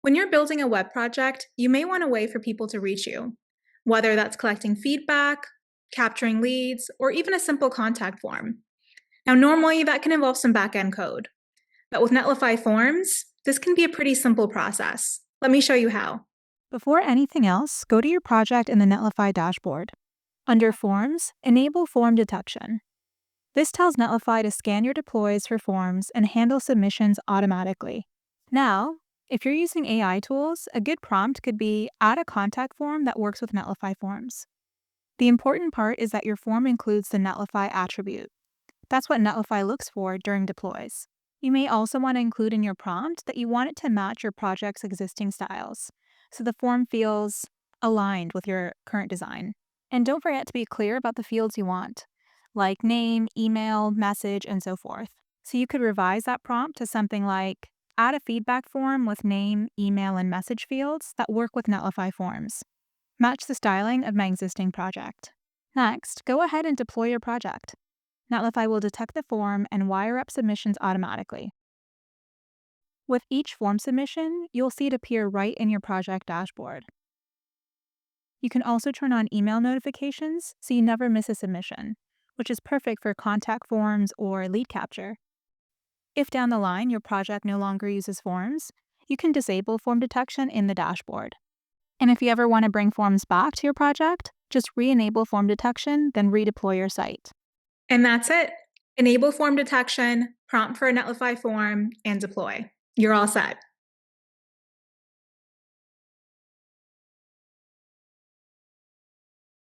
When you're building a web project, you may want a way for people to reach you, whether that's collecting feedback, capturing leads, or even a simple contact form. Now, normally that can involve some back-end code, but with Netlify Forms, this can be a pretty simple process. Let me show you how. Before anything else, go to your project in the Netlify dashboard. Under Forms, enable form detection. This tells Netlify to scan your deploys for forms and handle submissions automatically. Now, if you're using AI tools, a good prompt could be add a contact form that works with Netlify Forms. The important part is that your form includes the Netlify attribute. That's what Netlify looks for during deploys. You may also want to include in your prompt that you want it to match your project's existing styles, so the form feels aligned with your current design. And don't forget to be clear about the fields you want, like name, email, message, and so forth. So you could revise that prompt to something like, add a feedback form with name, email, and message fields that work with Netlify Forms. Match the styling of my existing project. Next, go ahead and deploy your project. Netlify will detect the form and wire up submissions automatically. With each form submission, you'll see it appear right in your project dashboard. You can also turn on email notifications so you never miss a submission, which is perfect for contact forms or lead capture. If down the line your project no longer uses forms, you can disable form detection in the dashboard. And if you ever want to bring forms back to your project, just re-enable form detection, then redeploy your site. And that's it. Enable form detection, prompt for a Netlify form, and deploy. You're all set.